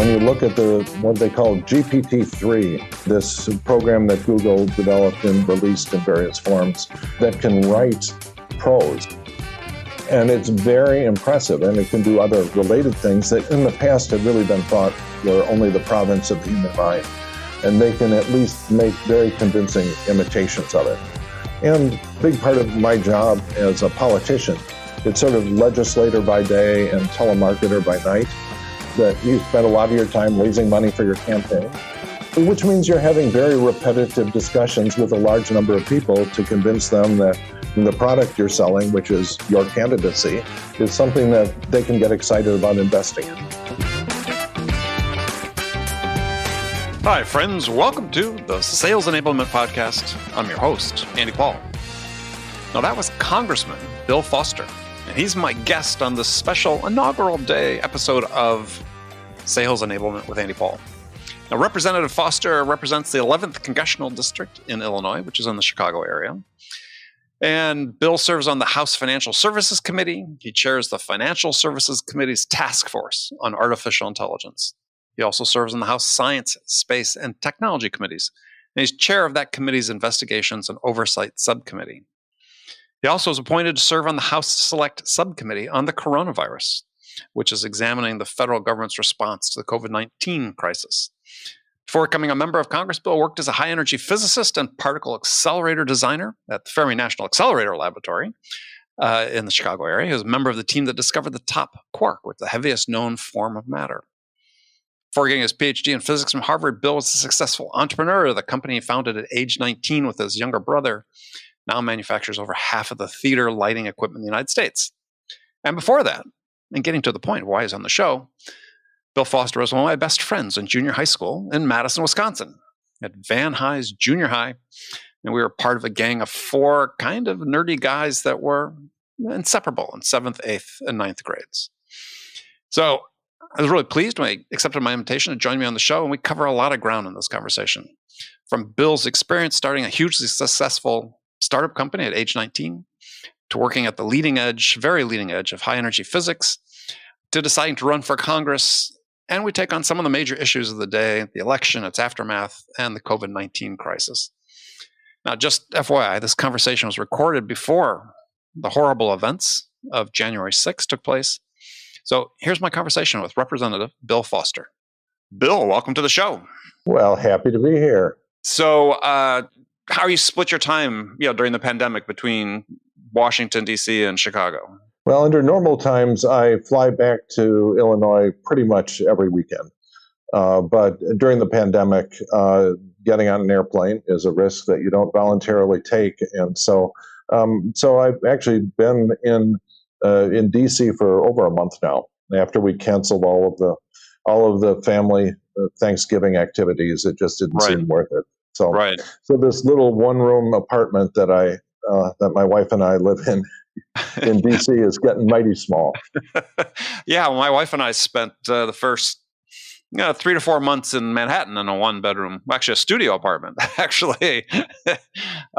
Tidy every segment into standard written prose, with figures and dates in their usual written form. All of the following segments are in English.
when you look at what they call GPT-3, this program that Google developed and released in various forms that can write prose. And it's very impressive, and it can do other related things that in the past had really been thought were only the province of the human mind. And they can at least make very convincing imitations of it. And a big part of my job as a politician, it's sort of legislator by day and telemarketer by night, that you spend a lot of your time raising money for your campaign, which means you're having very repetitive discussions with a large number of people to convince them that the product you're selling, which is your candidacy, is something that they can get excited about investing in. Hi, friends. Welcome to the Sales Enablement Podcast. I'm your host, Andy Paul. Now, that was Congressman Bill Foster, and he's my guest on this special inaugural day episode of Sales Enablement with Andy Paul. Now, Representative Foster represents the 11th Congressional District in Illinois, which is in the Chicago area. And Bill serves on the House Financial Services Committee. He chairs the Financial Services Committee's Task Force on Artificial Intelligence. He also serves on the House Science, Space, and Technology Committees. And he's chair of that committee's Investigations and Oversight Subcommittee. He also is appointed to serve on the House Select Subcommittee on the coronavirus, which is examining the federal government's response to the COVID-19 crisis. Before becoming a member of Congress, Bill worked as a high-energy physicist and particle accelerator designer at the Fermi National Accelerator Laboratory in the Chicago area. He was a member of the team that discovered the top quark, with the heaviest known form of matter. Before getting his PhD in physics from Harvard, Bill was a successful entrepreneur. The company he founded at age 19 with his younger brother now manufactures over half of the theater lighting equipment in the United States. And before that, and getting to the point of why he's on the show, Bill Foster was one of my best friends in junior high school in Madison, Wisconsin, at Van Nuys Junior High. And we were part of a gang of 4 kind of nerdy guys that were inseparable in 7th, 8th, and 9th grades. So I was really pleased when he accepted my invitation to join me on the show, and we cover a lot of ground in this conversation. From Bill's experience starting a hugely successful startup company at age 19, to working at the leading edge, very leading edge of high-energy physics, to deciding to run for Congress. And we take on some of the major issues of the day, the election, its aftermath, and the COVID-19 crisis. Now, just FYI, this conversation was recorded before the horrible events of January 6th took place. So here's my conversation with Representative Bill Foster. Bill, welcome to the show. Well, happy to be here. So how you split your time during the pandemic between Washington, D.C. and Chicago? Well, under normal times, I fly back to Illinois pretty much every weekend. But during the pandemic, getting on an airplane is a risk that you don't voluntarily take. And so I've actually been in D.C. for over a month now. After we canceled all of the family Thanksgiving activities, it just didn't seem worth it. So this little one-room apartment that my wife and I live in D.C. is getting mighty small. Yeah, well, my wife and I spent the first 3 to 4 months in Manhattan in a one-bedroom, actually a studio apartment, actually,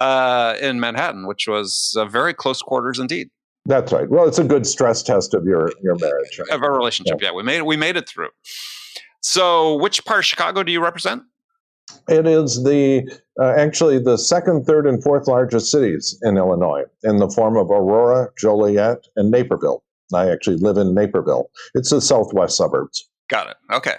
in Manhattan, which was very close quarters indeed. That's right. Well, it's a good stress test of your marriage, right? Of our relationship. Yeah, we made it through. So, which part of Chicago do you represent? It is actually the 2nd, 3rd, and 4th largest cities in Illinois, in the form of Aurora, Joliet, and Naperville. I actually live in Naperville. It's the southwest suburbs. Got it. Okay.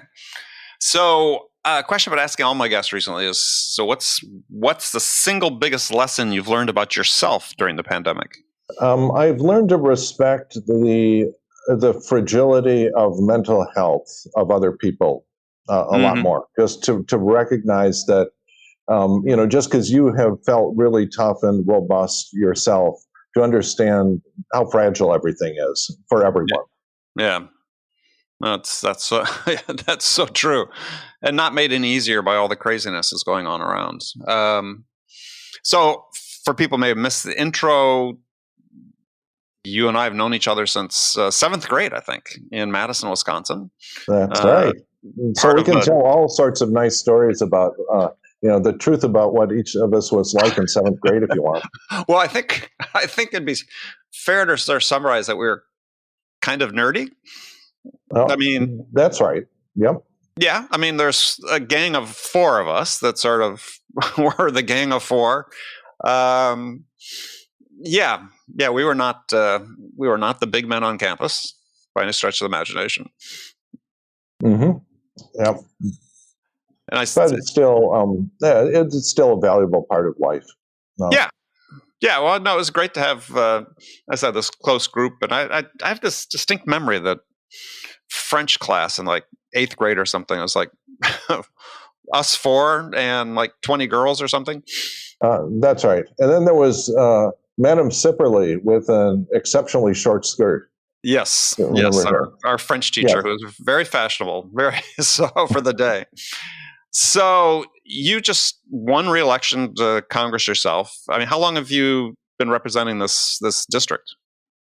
So a question I've been asking all my guests recently is, so what's the single biggest lesson you've learned about yourself during the pandemic? I've learned to respect the fragility of mental health of other people a lot more. Just to recognize that, just because you have felt really tough and robust yourself, to understand how fragile everything is for everyone. Yeah. That's so that's so true, and not made any easier by all the craziness that's going on around. So, for people who may have missed the intro, you and I have known each other since 7th grade, I think, in Madison, Wisconsin. That's right. So we can tell all sorts of nice stories about the truth about what each of us was like in 7th grade, if you want. Well, I think it'd be fair to sort of summarize that we were kind of nerdy. Well, I mean, that's right. Yep. Yeah, I mean, there's a gang of four of us that sort of were the gang of four. Um, yeah, we were not the big men on campus by any stretch of the imagination. Mm-hmm. Yep. And But it's still a valuable part of life. Yeah. Well, no, it was great to have, as I said, this close group. And I have this distinct memory that French class in like 8th grade or something. It was like us four and like 20 girls or something. That's right. And then there was Madame Sipperly with an exceptionally short skirt. Yes, our French teacher, who was very fashionable, very so for the day. So you just won re-election to Congress yourself. I mean, how long have you been representing this district?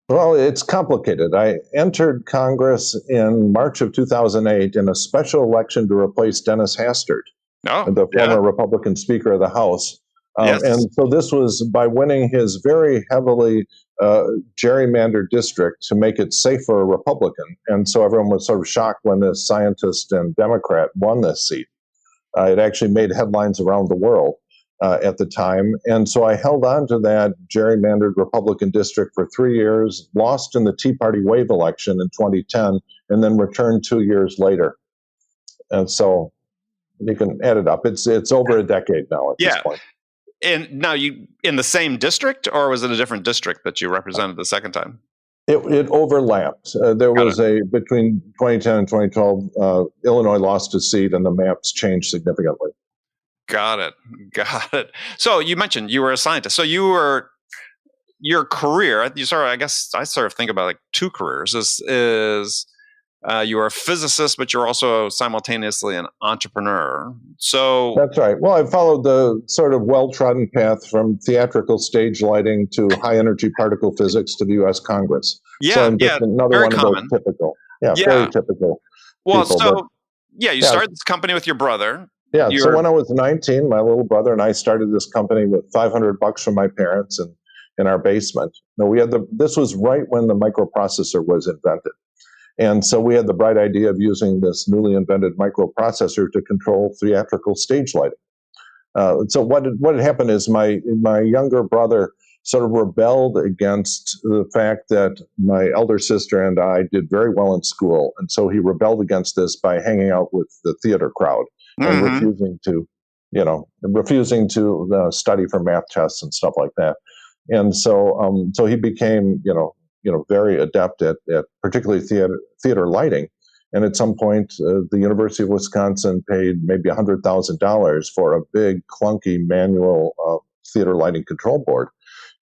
Well, it's complicated. I entered Congress in March of 2008 in a special election to replace Dennis Hastert, the former Republican Speaker of the House. And so this was by winning his very heavily gerrymandered district to make it safe for a Republican. And so everyone was sort of shocked when this scientist and Democrat won this seat. It actually made headlines around the world at the time. And so I held on to that gerrymandered Republican district for 3 years, lost in the Tea Party wave election in 2010, and then returned 2 years later. And so you can add it up. It's over a decade now at this point. And now you in the same district, or was it a different district that you represented the second time? It overlapped. There was between 2010 and 2012, Illinois lost a seat and the maps changed significantly. Got it. So you mentioned you were a scientist. So your career, I guess I sort of think about like two careers. Is you were a physicist, but you're also simultaneously an entrepreneur. So that's right. Well, I followed the sort of well-trodden path from theatrical stage lighting to high-energy particle physics to the U.S. Congress. Yeah, so I'm just another one common. of those typical. Very typical. Well, people, you started this company with your brother. Yeah. So when I was 19, my little brother and I started this company with $500 from my parents and in our basement. Now this was right when the microprocessor was invented. And so we had the bright idea of using this newly invented microprocessor to control theatrical stage lighting. So what had happened is my younger brother sort of rebelled against the fact that my elder sister and I did very well in school. And so he rebelled against this by hanging out with the theater crowd and refusing to study for math tests and stuff like that. And so he became, very adept at particularly theater lighting. And at some point, the University of Wisconsin paid maybe $100,000 for a big, clunky manual theater lighting control board.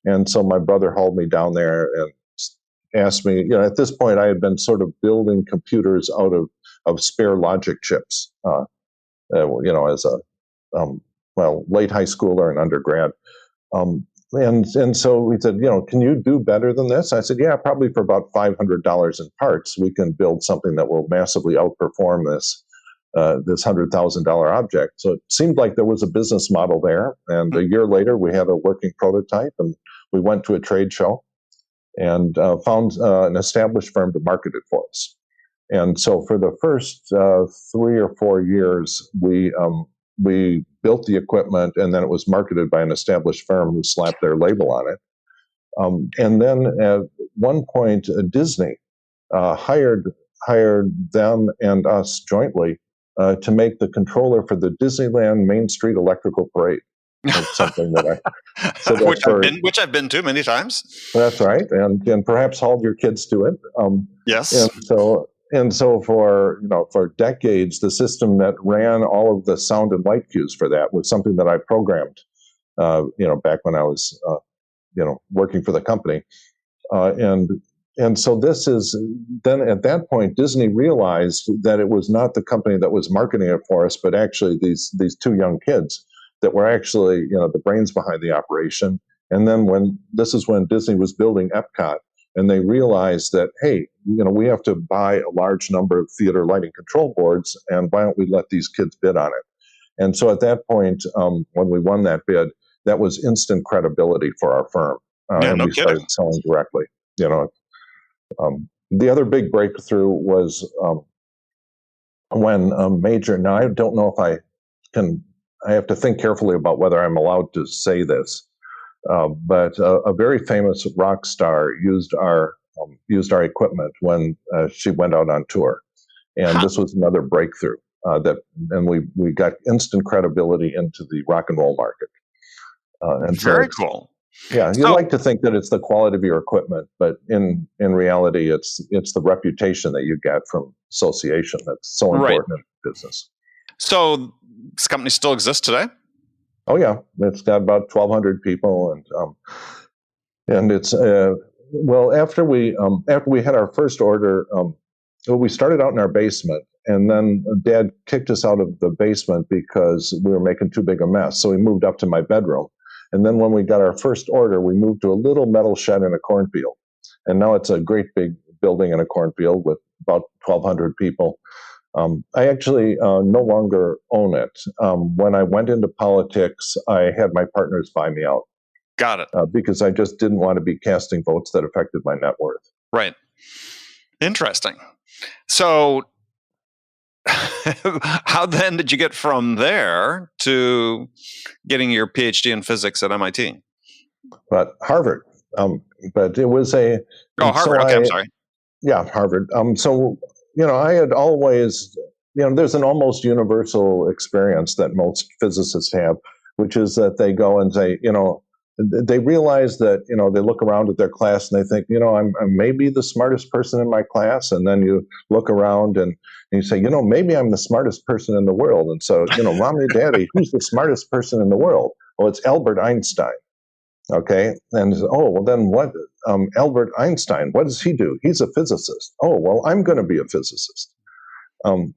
And so my brother hauled me down there and asked me, at this point, I had been sort of building computers out of spare logic chips, as a late high schooler and undergrad. And so we said, can you do better than this? I said, yeah, probably for about $500 in parts, we can build something that will massively outperform this $100,000 object. So it seemed like there was a business model there. And a year later, we had a working prototype, and we went to a trade show and found an established firm to market it for us. And so for the first 3 or 4 years, we built the equipment, and then it was marketed by an established firm who slapped their label on it. And then at one point, Disney hired them and us jointly to make the controller for the Disneyland Main Street Electrical Parade. That's something that which I've been to many times. That's right, and perhaps hauled your kids to it. Yes. And so for decades, the system that ran all of the sound and light cues for that was something that I programmed, back when I was, working for the company. And so this is then at that point, Disney realized that it was not the company that was marketing it for us, but actually these two young kids that were actually, the brains behind the operation. And then when Disney was building Epcot, and they realized that, hey, we have to buy a large number of theater lighting control boards, and why don't we let these kids bid on it? And so at that point, when we won that bid, that was instant credibility for our firm. And we started selling directly. The other big breakthrough was when a major, now I don't know if I have to think carefully about whether I'm allowed to say this, but a very famous rock star used our equipment when she went out on tour. And this was another breakthrough and we got instant credibility into the rock and roll market. And very cool. Yeah, you like to think that it's the quality of your equipment, but in reality, it's the reputation that you get from association that's so important in business. So this company still exists today? Oh yeah, it's got about 1,200 people, and it's well, after we had our first order, we started out in our basement, and then Dad kicked us out of the basement because we were making too big a mess. So we moved up to my bedroom. And then when we got our first order, we moved to a little metal shed in a cornfield. And now it's a great big building in a cornfield with about 1,200 people. I actually no longer own it. When I went into politics, I had my partners buy me out. Got it. Because I just didn't want to be casting votes that affected my net worth. Right. Interesting. So how then did you get from there to getting your PhD in physics at MIT? But Harvard. But it was a... Oh, Harvard. Okay, I'm sorry. Yeah, Harvard. So, I had always... there's an almost universal experience that most physicists have, which is that they go and say, they realize that, they look around at their class and they think, I'm maybe the smartest person in my class. And then you look around and you say, maybe I'm the smartest person in the world. And so, Mommy, Daddy, who's the smartest person in the world? Well, it's Albert Einstein. Okay. And, well, then what? Albert Einstein, what does he do? He's a physicist. Oh, well, I'm going to be a physicist. The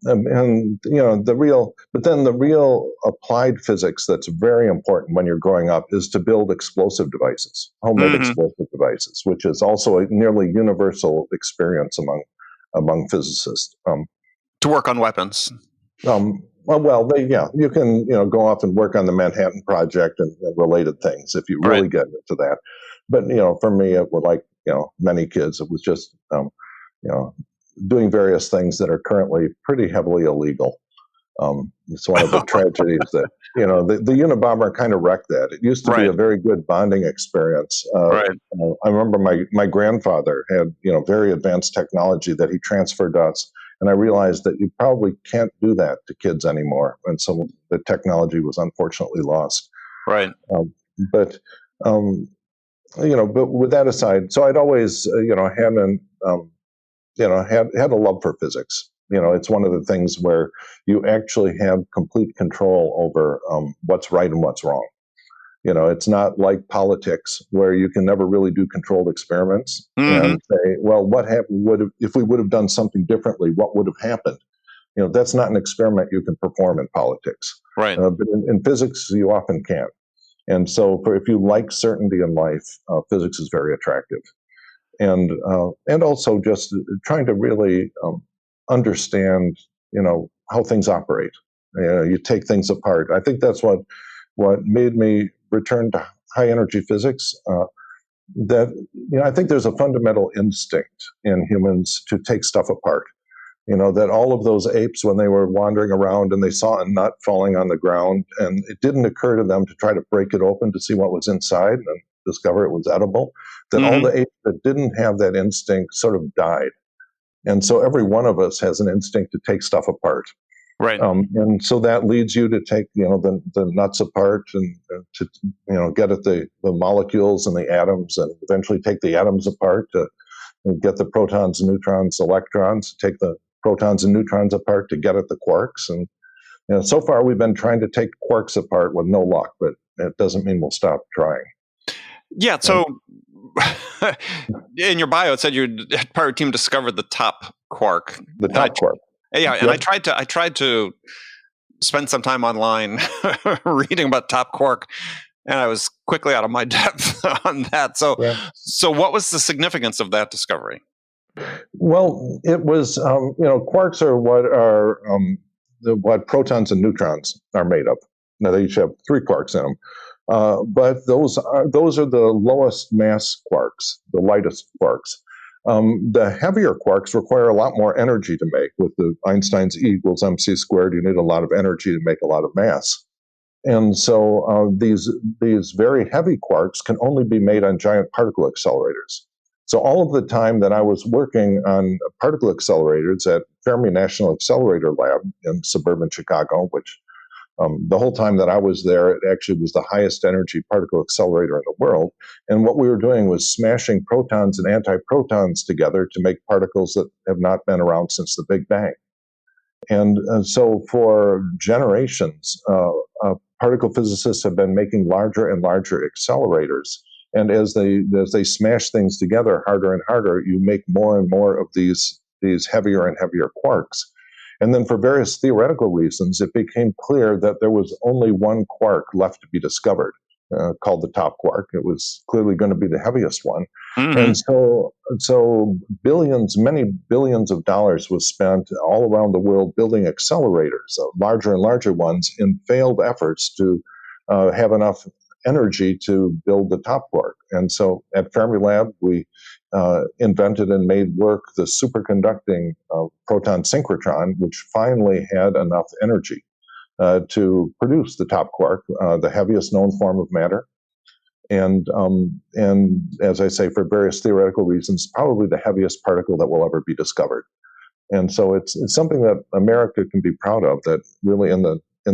real applied physics that's very important when you're growing up is to build explosive devices, homemade explosive devices, which is also a nearly universal experience among physicists. To work on weapons. You can go off and work on the Manhattan Project and related things if you really get into that. But for me, it was like many kids, it was just doing various things that are currently pretty heavily illegal. It's one of the tragedies that, the Unabomber kind of wrecked that. It used to be a very good bonding experience. I remember my grandfather had, very advanced technology that he transferred to us. And I realized that you probably can't do that to kids anymore. And so the technology was unfortunately lost. Right. But with that aside, so I'd always, had a love for physics. It's one of the things where you actually have complete control over what's right and what's wrong. It's not like politics where you can never really do controlled experiments and say, well, what happened if we would have done something differently? What would have happened? That's not an experiment you can perform in politics. Right. But in physics, you often can. And so if you like certainty in life, physics is very attractive. And also just trying to really understand, how things operate. You take things apart. I think that's what made me return to high energy physics. That I think there's a fundamental instinct in humans to take stuff apart. That all of those apes, when they were wandering around and they saw a nut falling on the ground, and it didn't occur to them to try to break it open to see what was inside and discover it was edible, that all the apes that didn't have that instinct sort of died. And so every one of us has an instinct to take stuff apart. Right. And so that leads you to take, the nuts apart and to, get at the molecules and the atoms, and eventually take the atoms apart to get the protons, neutrons, electrons, take the protons and neutrons apart to get at the quarks. And so far we've been trying to take quarks apart with no luck, but it doesn't mean we'll stop trying. Yeah. So in your bio, it said your part of your team discovered the top quark. The top quark. Yeah, and I tried to spend some time online reading about top quark, and I was quickly out of my depth on that. So what was the significance of that discovery? Well, it was quarks are what protons and neutrons are made of. Now they each have 3 quarks in them. But those are the lowest mass quarks, the lightest quarks. The heavier quarks require a lot more energy to make. With the Einstein's E equals mc squared, you need a lot of energy to make a lot of mass. And so these very heavy quarks can only be made on giant particle accelerators. So all of the time that I was working on particle accelerators at Fermi National Accelerator Lab in suburban Chicago, which the whole time that I was there, it actually was the highest energy particle accelerator in the world. And what we were doing was smashing protons and antiprotons together to make particles that have not been around since the Big Bang. And so for generations, particle physicists have been making larger and larger accelerators. And as they smash things together harder and harder, you make more and more of these heavier and heavier quarks. And then for various theoretical reasons, it became clear that there was only one quark left to be discovered, called the top quark. It was clearly going to be the heaviest one. Mm-hmm. And so many billions of dollars was spent all around the world building accelerators, larger and larger ones, in failed efforts to have enough energy to build the top quark. And so at Fermilab, we invented and made work the superconducting proton synchrotron, which finally had enough energy to produce the top quark, the heaviest known form of matter. And as I say, for various theoretical reasons, probably the heaviest particle that will ever be discovered. And so it's something that America can be proud of, that really in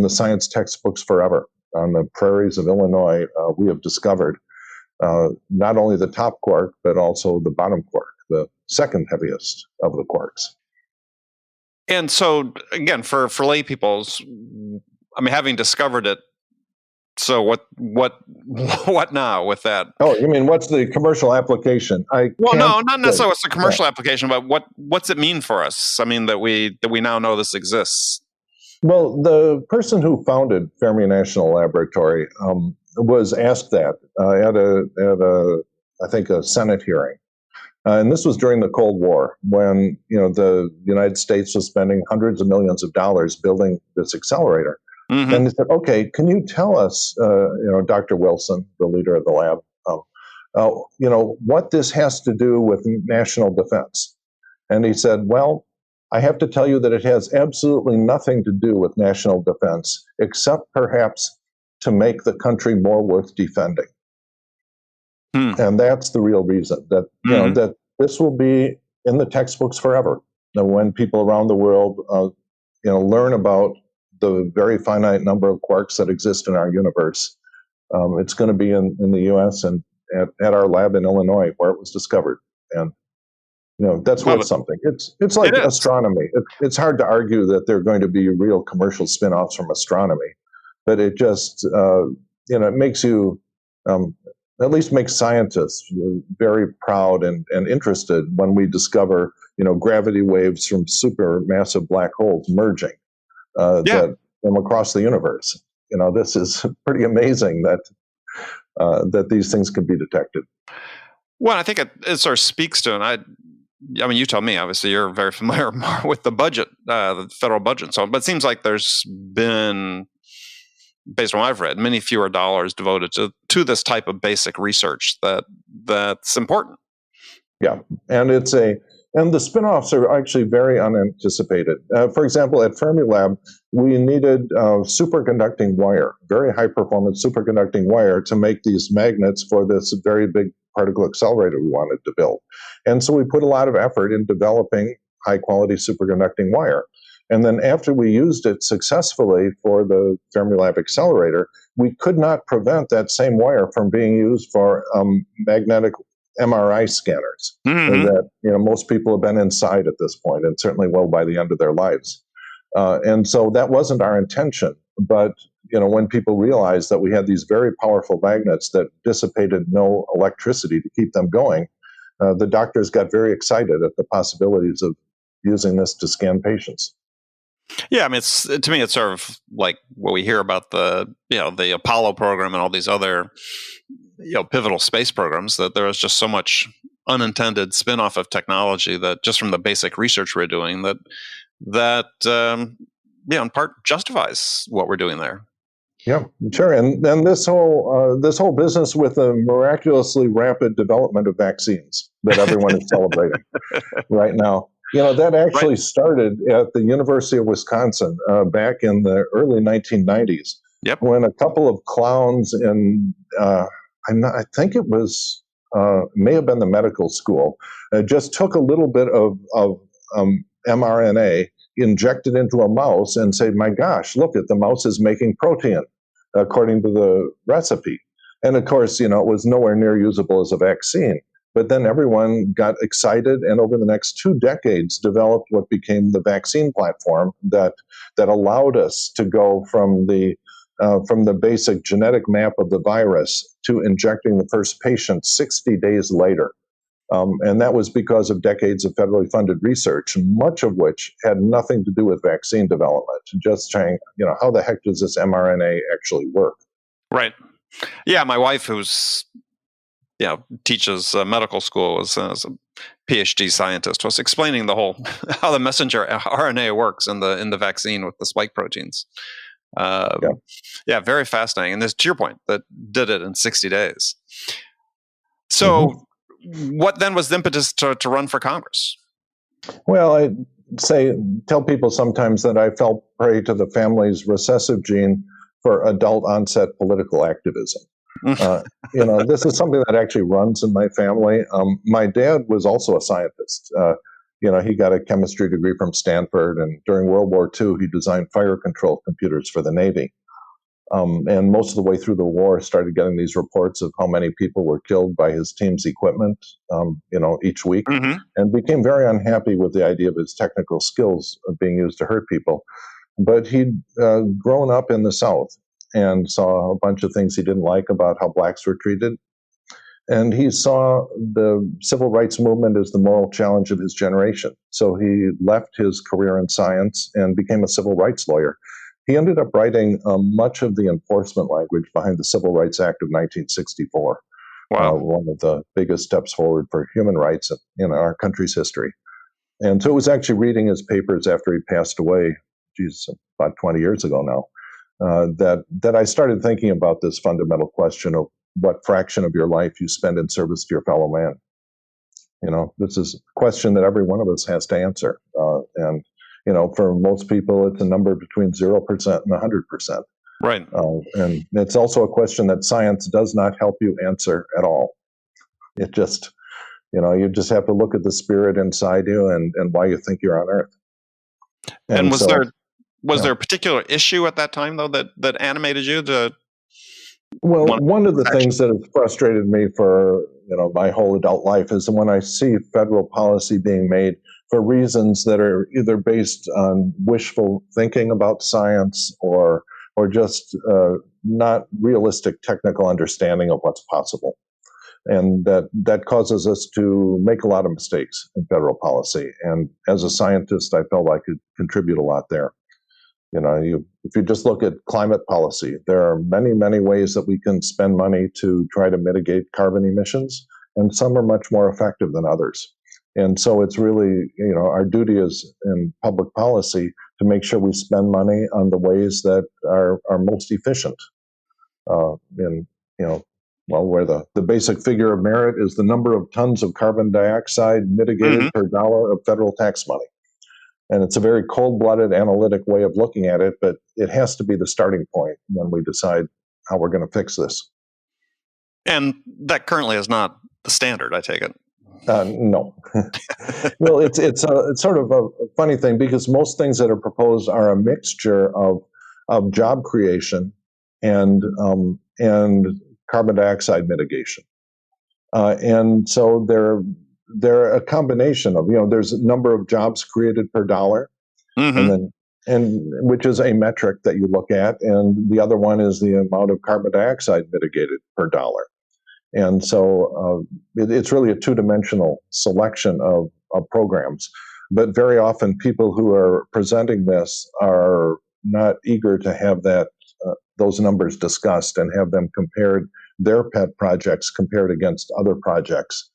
the science textbooks forever, on the prairies of Illinois, we have discovered not only the top quark, but also the bottom quark, the second heaviest of the quarks. And so, again, for lay people, I mean, having discovered it, so what now with that? Oh, you mean what's the commercial application? No, not necessarily what's the commercial application, but what's it mean for us? I mean, that we now know this exists. Well, the person who founded Fermi National Laboratory was asked that at a Senate hearing, and this was during the Cold War, when the United States was spending hundreds of millions of dollars building this accelerator. Mm-hmm. And he said, "Okay, can you tell us, Dr. Wilson, the leader of the lab, what this has to do with national defense?" And he said, "Well, I have to tell you that it has absolutely nothing to do with national defense, except perhaps to make the country more worth defending." And that's the real reason that that this will be in the textbooks forever. When people around the world learn about the very finite number of quarks that exist in our universe, it's going to be in the U.S. and at our lab in Illinois, where it was discovered. And that's worth something. It's like astronomy. It's hard to argue that there are going to be real commercial spin-offs from astronomy, but it just it makes you at least makes scientists very proud and interested when we discover gravity waves from supermassive black holes merging that from across the universe. This is pretty amazing that these things can be detected. Well, I think it sort of speaks to, and I mean, you tell me, obviously, you're very familiar with the budget, the federal budget and so on, but it seems like there's been, based on what I've read, many fewer dollars devoted to this type of basic research that's important. Yeah, and the spin-offs are actually very unanticipated. For example, at Fermilab, we needed superconducting wire, very high-performance superconducting wire, to make these magnets for this very big particle accelerator we wanted to build. And so we put a lot of effort in developing high-quality superconducting wire. And then after we used it successfully for the Fermilab accelerator, we could not prevent that same wire from being used for magnetic MRI scanners that most people have been inside at this point, and certainly will by the end of their lives. And so that wasn't our intention. But when people realized that we had these very powerful magnets that dissipated no electricity to keep them going, the doctors got very excited at the possibilities of using this to scan patients. Yeah, I mean, to me, it's sort of like what we hear about the Apollo program and all these other pivotal space programs, that there was just so much unintended spin-off of technology that just from the basic research we're doing that in part justifies what we're doing there. Yeah, sure. And then this whole business with the miraculously rapid development of vaccines that everyone is celebrating right now. That Right. actually started at the University of Wisconsin back in the early 1990s, Yep. when a couple of clowns I think it was may have been the medical school, just took a little bit of mRNA, injected into a mouse, and say, "My gosh, look at the mouse is making protein according to the recipe." And of course, it was nowhere near usable as a vaccine. But then everyone got excited, and over the next 2 decades, developed what became the vaccine platform that allowed us to go from the basic genetic map of the virus to injecting the first patient 60 days later. And that was because of decades of federally funded research, much of which had nothing to do with vaccine development, just saying, how the heck does this mRNA actually work? Right. Yeah, my wife, who's teaches medical school as a PhD scientist, was explaining the whole how the messenger RNA works in the vaccine with the spike proteins. Very fascinating. And this, to your point, that did it in 60 days. So, what then was the impetus to run for Congress? Well, I tell people sometimes that I fell prey to the family's recessive gene for adult onset political activism. This is something that actually runs in my family. My dad was also a scientist. He got a chemistry degree from Stanford, and during World War II, he designed fire control computers for the Navy. And most of the way through the war, started getting these reports of how many people were killed by his team's equipment, each week, and became very unhappy with the idea of his technical skills being used to hurt people. But he'd grown up in the South and saw a bunch of things he didn't like about how blacks were treated. And he saw the civil rights movement as the moral challenge of his generation. So he left his career in science and became a civil rights lawyer. He ended up writing much of the enforcement language behind the Civil Rights Act of 1964. Wow. One of the biggest steps forward for human rights in our country's history. And so it was actually reading his papers after he passed away, about 20 years ago now, that I started thinking about this fundamental question of what fraction of your life you spend in service to your fellow man. This is a question that every one of us has to answer. And for most people, it's a number between 0% and 100%. Right. And it's also a question that science does not help you answer at all. It just, you just have to look at the spirit inside you and why you think you're on Earth. And was there a particular issue at that time, though, that animated you to? Well, one of the things that has frustrated me for my whole adult life is when I see federal policy being made for reasons that are either based on wishful thinking about science or just not realistic technical understanding of what's possible. And that causes us to make a lot of mistakes in federal policy. And as a scientist, I felt I could contribute a lot there. If you just look at climate policy, there are many, many ways that we can spend money to try to mitigate carbon emissions, and some are much more effective than others. And so it's really, our duty is in public policy to make sure we spend money on the ways that are most efficient. Where the basic figure of merit is the number of tons of carbon dioxide mitigated per dollar of federal tax money. And it's a very cold-blooded analytic way of looking at it, but it has to be the starting point when we decide how we're going to fix this. And that currently is not the standard, I take it. No. Well, it's sort of a funny thing because most things that are proposed are a mixture of job creation and carbon dioxide mitigation. And so they're a combination of, there's a number of jobs created per dollar, and which is a metric that you look at, and the other one is the amount of carbon dioxide mitigated per dollar. And so it's really a two-dimensional selection of programs. But very often people who are presenting this are not eager to have those numbers discussed and have them compared, their pet projects compared against other projects,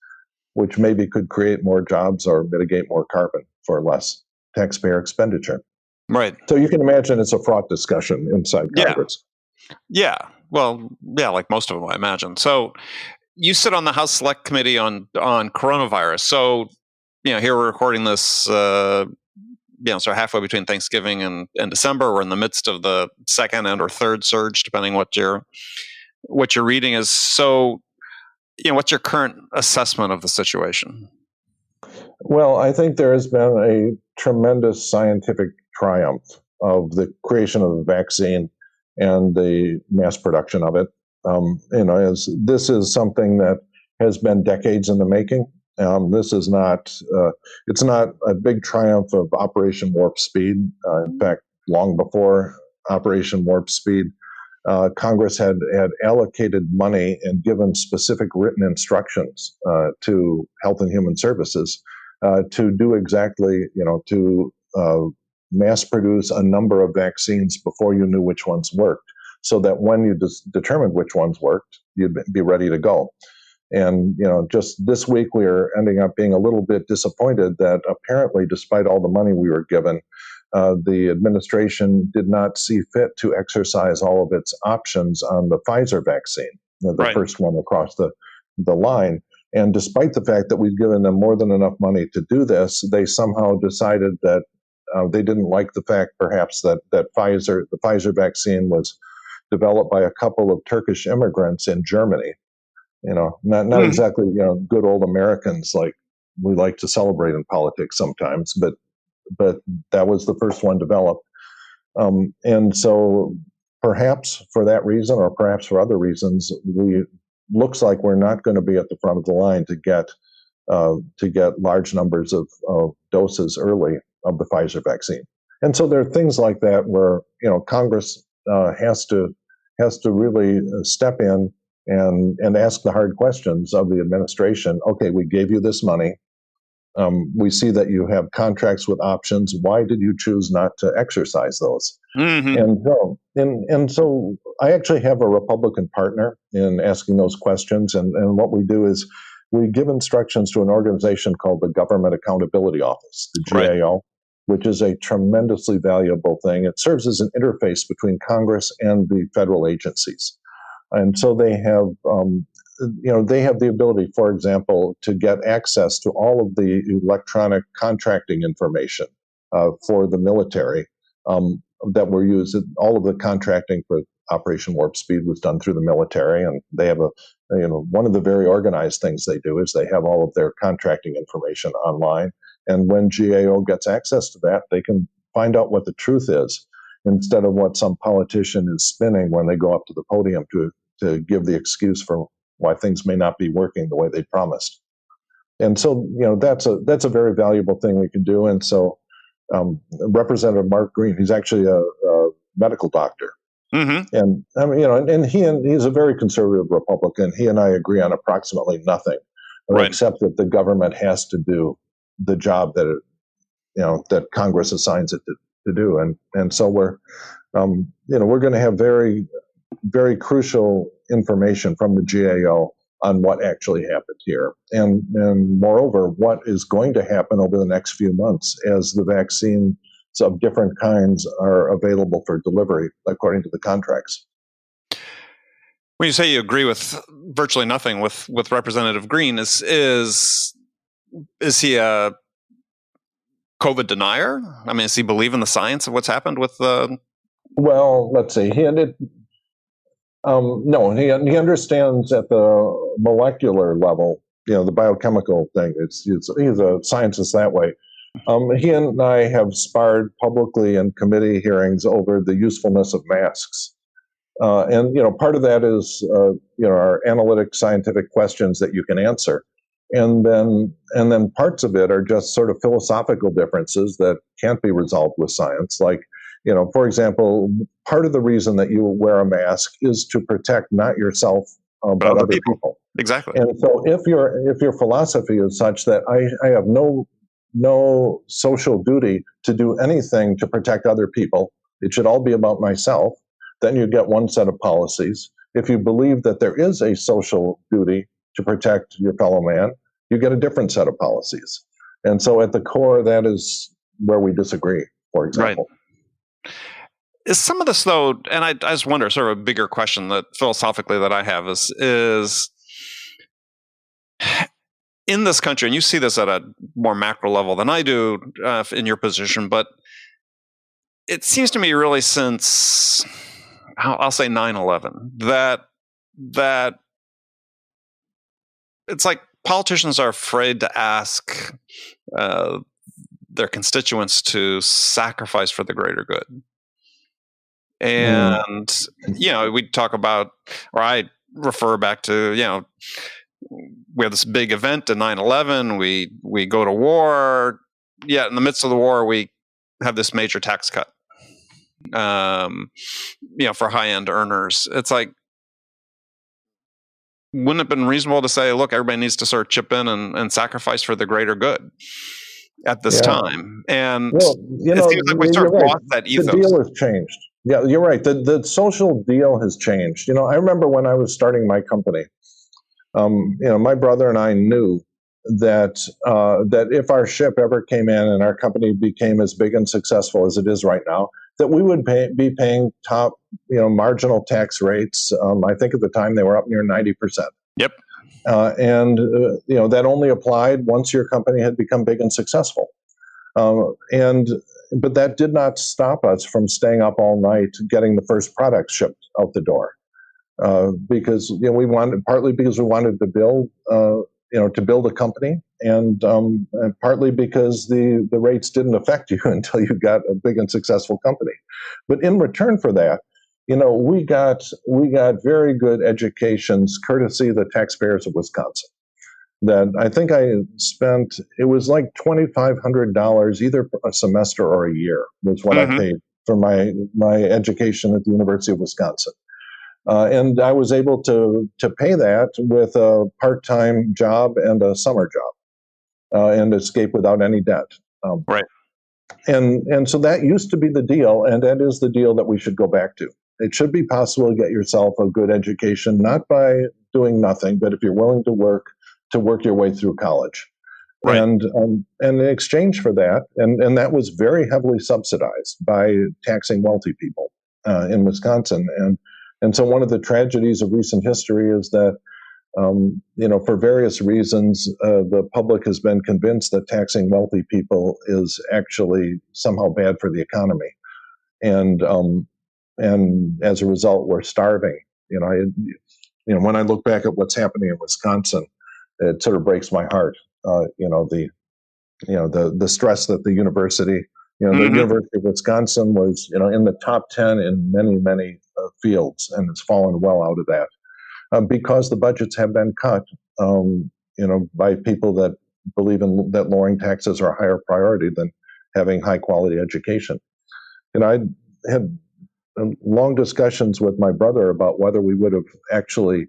which maybe could create more jobs or mitigate more carbon for less taxpayer expenditure. Right. So you can imagine it's a fraught discussion inside Congress. Yeah. Well, yeah, like most of them, I imagine. So you sit on the House Select Committee on coronavirus. So, here we're recording this, sort of halfway between Thanksgiving and December. We're in the midst of the second and or third surge, depending what your reading is. So, what's your current assessment of the situation? Well, I think there has been a tremendous scientific triumph of the creation of the vaccine and the mass production of it. As this is something that has been decades in the making. This is not, it's not a big triumph of Operation Warp Speed. In fact, long before Operation Warp Speed, Congress had allocated money and given specific written instructions to Health and Human Services to do exactly, to mass produce a number of vaccines before you knew which ones worked, so that when you determined which ones worked, you'd be ready to go. And just this week, we are ending up being a little bit disappointed that apparently, despite all the money we were given, the administration did not see fit to exercise all of its options on the Pfizer vaccine, the Right. first one across the line. And despite the fact that we've given them more than enough money to do this, they somehow decided that they didn't like the fact, perhaps, that the Pfizer vaccine was developed by a couple of Turkish immigrants in Germany. Not exactly good old Americans like we like to celebrate in politics sometimes, but that was the first one developed. And so perhaps for that reason, or perhaps for other reasons, looks like we're not going to be at the front of the line to get large numbers of doses early of the Pfizer vaccine. And so there are things like that where Congress has to really step in and ask the hard questions of the administration. Okay, we gave you this money. We see that you have contracts with options. Why did you choose not to exercise those? Mm-hmm. And so I actually have a Republican partner in asking those questions. And what we do is we give instructions to an organization called the Government Accountability Office, the GAO, right, which is a tremendously valuable thing. It serves as an interface between Congress and the federal agencies. And so they have they have the ability, for example, to get access to all of the electronic contracting information for the military that were used. All of the contracting for Operation Warp Speed was done through the military, and they have one of the very organized things they do is they have all of their contracting information online. And when GAO gets access to that, they can find out what the truth is instead of what some politician is spinning when they go up to the podium to give the excuse for why things may not be working the way they promised. And so, that's a very valuable thing we can do. And so Representative Mark Green, he's actually a medical doctor. Mm-hmm. And I mean, he's a very conservative Republican. He and I agree on approximately nothing, right, except that the government has to do the job that that Congress assigns it to do. And so we're going to have very, very crucial information from the GAO on what actually happened here. And moreover, what is going to happen over the next few months as the vaccines of different kinds are available for delivery according to the contracts. When you say you agree with virtually nothing with Representative Green, is he a COVID denier? I mean, does he believe in the science of what's happened with the... Well, let's see. No, he understands at the molecular level, the biochemical thing. He's a scientist that way. He and I have sparred publicly in committee hearings over the usefulness of masks. And part of that is our analytic scientific questions that you can answer. And then parts of it are just sort of philosophical differences that can't be resolved with science. Like, for example, part of the reason that you wear a mask is to protect not yourself, but other people. Exactly. And so if your philosophy is such that I have no social duty to do anything to protect other people, it should all be about myself, then you get one set of policies. If you believe that there is a social duty to protect your fellow man, you get a different set of policies. And so at the core, that is where we disagree, for example. Right. Is some of this, though, and I just wonder, sort of a bigger question that philosophically that I have is in this country, and you see this at a more macro level than I do in your position, but it seems to me really since, I'll say 9/11, that it's like politicians are afraid to ask their constituents to sacrifice for the greater good. And, we talk about, or I refer back to, we have this big event in 9/11, we go to war, yet in the midst of the war, we have this major tax cut, for high-end earners. It's like, wouldn't it have been reasonable to say, look, everybody needs to sort of chip in and sacrifice for the greater good at this time? And it seems like we sort of lost that ethos. The deal has changed. Yeah, you're right. The social deal has changed. I remember when I was starting my company, my brother and I knew that if our ship ever came in and our company became as big and successful as it is right now, that we would be paying top, marginal tax rates. I think at the time they were up near 90%. Yep. And that only applied once your company had become big and successful. But that did not stop us from staying up all night getting the first products shipped out the door, because partly because we wanted to build a company, and partly because the rates didn't affect you until you got a big and successful company. But in return for that, we got very good educations courtesy of the taxpayers of Wisconsin. That I think I spent, it was like $2,500 either a semester or a year was what I paid for my education at the University of Wisconsin. And I was able to pay that with a part-time job and a summer job, and escape without any debt. Right. And so that used to be the deal, and that is the deal that we should go back to. It should be possible to get yourself a good education, not by doing nothing, but if you're willing to work your way through college. Right. And in exchange for that, and that was very heavily subsidized by taxing wealthy people in Wisconsin. And so one of the tragedies of recent history is that, for various reasons, the public has been convinced that taxing wealthy people is actually somehow bad for the economy. And as a result, we're starving. When I look back at what's happening in Wisconsin, it sort of breaks my heart. The stress that the university, the University of Wisconsin was, in the top 10 in many, many fields, and it's fallen well out of that because the budgets have been cut, by people that believe that lowering taxes are a higher priority than having high quality education. I had long discussions with my brother about whether we would have actually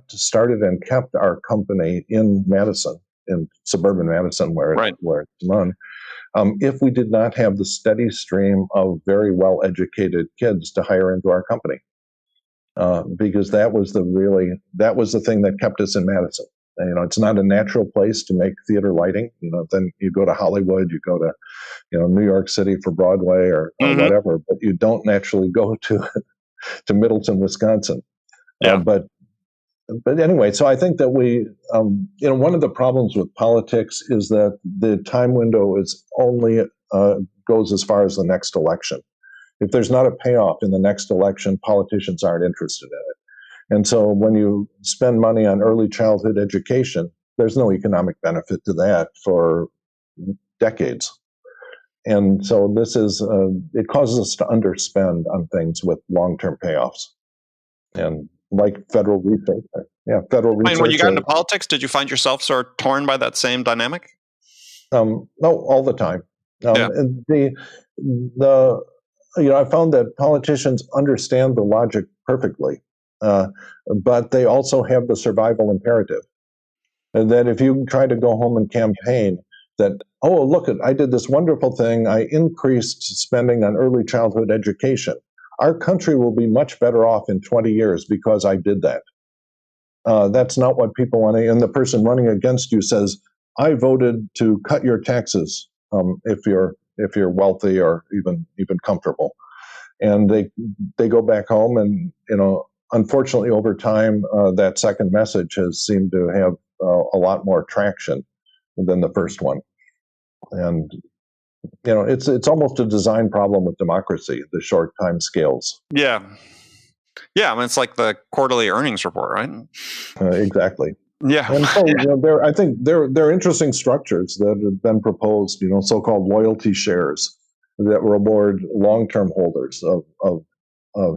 started and kept our company in Madison, in suburban Madison, where it's run, if we did not have the steady stream of very well-educated kids to hire into our company, because that was the thing that kept us in Madison. It's not a natural place to make theater lighting. Then you go to Hollywood, you go to, New York City for Broadway or whatever, but you don't naturally go to Middleton, Wisconsin. Yeah. But anyway, so I think that we, one of the problems with politics is that the time window is only goes as far as the next election. If there's not a payoff in the next election, politicians aren't interested in it. And so when you spend money on early childhood education, there's no economic benefit to that for decades. And so it causes us to underspend on things with long-term payoffs. And like federal research. Federal research. When you got into politics, did you find yourself sort of torn by that same dynamic? No, all the time. And I found that politicians understand the logic perfectly, but they also have the survival imperative. And that if you try to go home and campaign that, oh, look, I did this wonderful thing, I increased spending on early childhood education. Our country will be much better off in 20 years because I did that. That's not what people want to. And the person running against you says, I voted to cut your taxes if you're wealthy or even comfortable. and they go back home, and unfortunately, over time, that second message has seemed to have a lot more traction than the first one. And it's almost a design problem with democracy, the short time scales. Yeah. I mean, it's like the quarterly earnings report, right? Exactly. Yeah. And so I think there are interesting structures that have been proposed, so-called loyalty shares that reward long-term holders of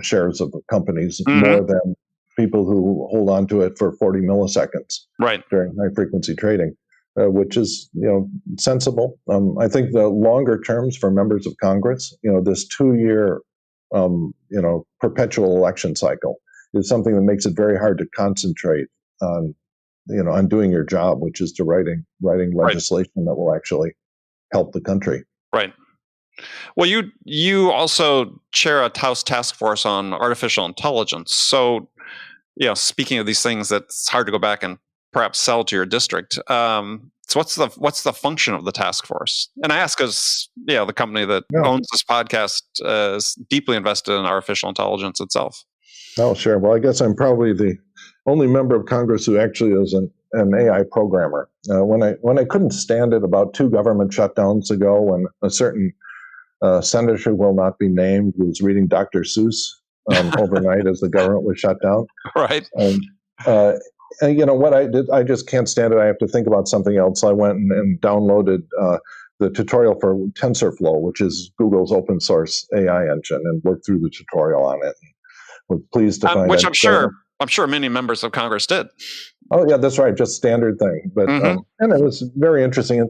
shares of companies more than people who hold on to it for 40 milliseconds during high-frequency trading, which is sensible. I think the longer terms for members of Congress, this 2-year perpetual election cycle is something that makes it very hard to concentrate on doing your job, which is to writing legislation that will actually help the country. Right. Well, you also chair a Taos task force on artificial intelligence. So, speaking of these things, that's hard to go back and perhaps sell to your district. So what's the function of the task force? And I ask because the company that owns this podcast is deeply invested in artificial intelligence itself. Oh, sure. Well, I guess I'm probably the only member of Congress who actually is an AI programmer. When I couldn't stand it about 2 government shutdowns ago, when a certain senator who will not be named was reading Dr. Seuss overnight as the government was shut down. Right. And what I did, I just can't stand it. I have to think about something else. I went and downloaded the tutorial for TensorFlow, which is Google's open source AI engine, and worked through the tutorial on it. Was pleased to find which I'm sure many members of Congress did. Oh yeah, that's right. Just standard thing, but and it was very interesting.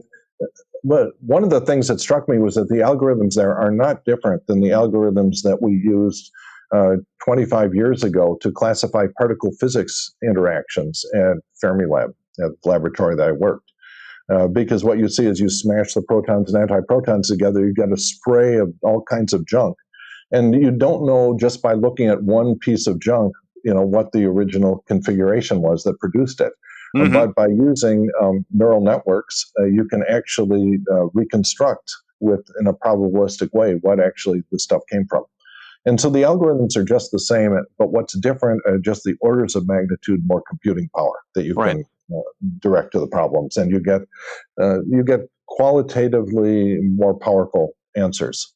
But one of the things that struck me was that the algorithms there are not different than the algorithms that we used 25 years ago to classify particle physics interactions at Fermilab, at the laboratory that I worked. Because what you see is you smash the protons and antiprotons together, you get a spray of all kinds of junk. And you don't know just by looking at one piece of junk, what the original configuration was that produced it. But by using neural networks, you can actually reconstruct in a probabilistic way what actually the stuff came from. And so the algorithms are just the same, but what's different are just the orders of magnitude more computing power that you can direct to the problems, and you get qualitatively more powerful answers.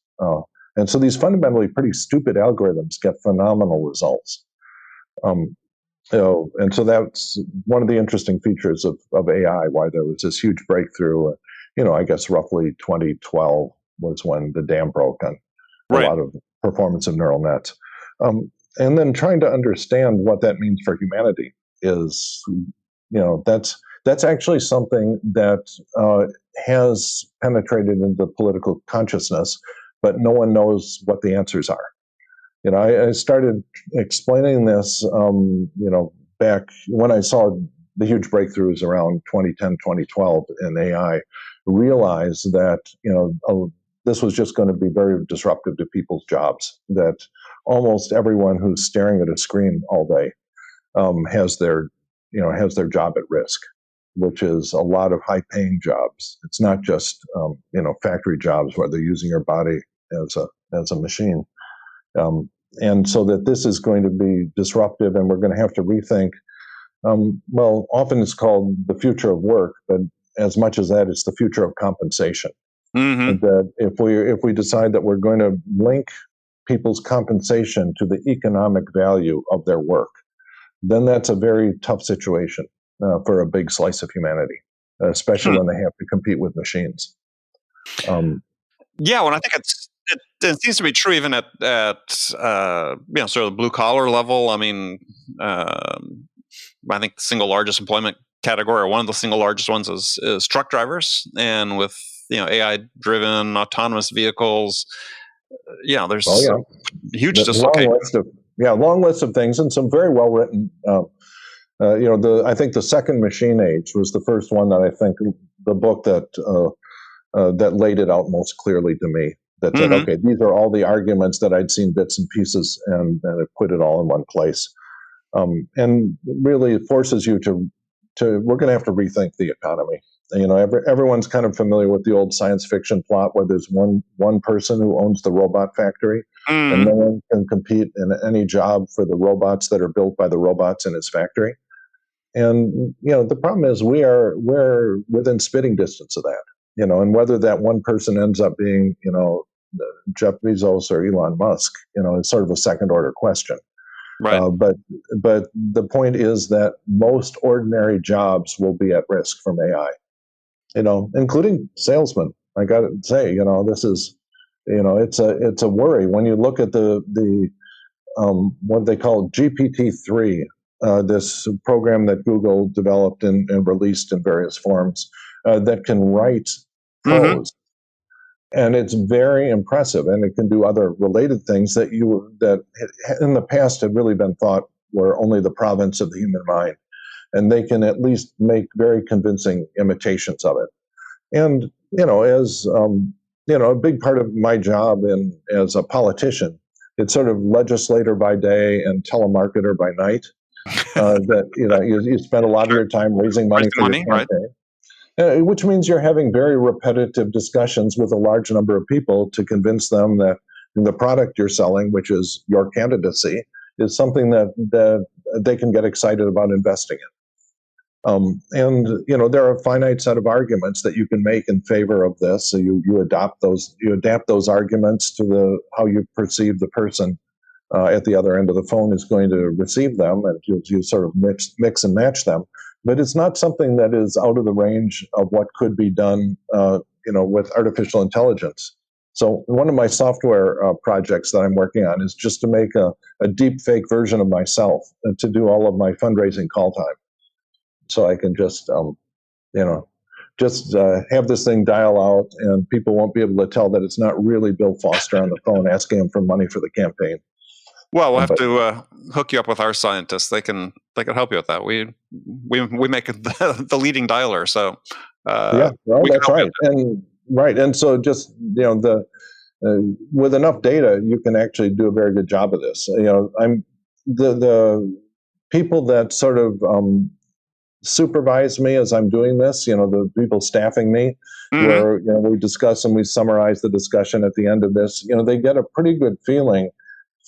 And so these fundamentally pretty stupid algorithms get phenomenal results. And so that's one of the interesting features of AI, why there was this huge breakthrough. I guess roughly 2012 was when the dam broke on a lot of the performance of neural nets. And then trying to understand what that means for humanity is, that's actually something that has penetrated into political consciousness, but no one knows what the answers are. I started explaining this, back when I saw the huge breakthroughs around 2010, 2012 in AI, realized that, this was just going to be very disruptive to people's jobs, that almost everyone who's staring at a screen all day has their job at risk, which is a lot of high-paying jobs. It's not just, factory jobs where they're using your body as a machine. And so that this is going to be disruptive, and we're going to have to rethink. Often it's called the future of work, but as much as that, it's the future of compensation. And that if we decide that we're going to link people's compensation to the economic value of their work, then that's a very tough situation for a big slice of humanity, especially when they have to compete with machines. Well, I think it seems to be true even at sort of the blue collar level. I mean, I think the single largest employment category, or one of the single largest ones, is truck drivers, and with AI driven autonomous vehicles, there's a huge dislocation. Long list of things, and some very well written. I think the second machine age was the first one that I think the book that laid it out most clearly to me. That said, okay, these are all the arguments that I'd seen bits and pieces, and it put it all in one place. And really forces you to we're going to have to rethink the economy. Everyone's kind of familiar with the old science fiction plot where there's one person who owns the robot factory, and no one can compete in any job for the robots that are built by the robots in his factory. And the problem is we're within spitting distance of that. And whether that one person ends up being Jeff Bezos or Elon Musk, it's sort of a second order question. Right. But the point is that most ordinary jobs will be at risk from AI. Including salesmen. I got to say, this is, it's a worry when you look at the what they call GPT-3, this program that Google developed and released in various forms that can write prose. And it's very impressive, and it can do other related things that in the past had really been thought were only the province of the human mind. And they can at least make very convincing imitations of it. And, as, a big part of my job as a politician, it's sort of legislator by day and telemarketer by night. That, you spend a lot of your time raising money for your campaign. Right? Which means you're having very repetitive discussions with a large number of people to convince them that the product you're selling, which is your candidacy, is something that they can get excited about investing in. There are a finite set of arguments that you can make in favor of this. So you adapt those arguments to how you perceive the person at the other end of the phone is going to receive them, and you sort of mix and match them. But it's not something that is out of the range of what could be done, with artificial intelligence. So one of my software projects that I'm working on is just to make a deep fake version of myself and to do all of my fundraising call time. So I can just, have this thing dial out, and people won't be able to tell that it's not really Bill Foster on the phone asking him for money for the campaign. Well, we'll have to hook you up with our scientists. They can help you with that. We make the leading dialer. So that's right. And so just with enough data, you can actually do a very good job of this. I'm the people that sort of supervise me as I'm doing this, the people staffing me, where we discuss and we summarize the discussion at the end of this, they get a pretty good feeling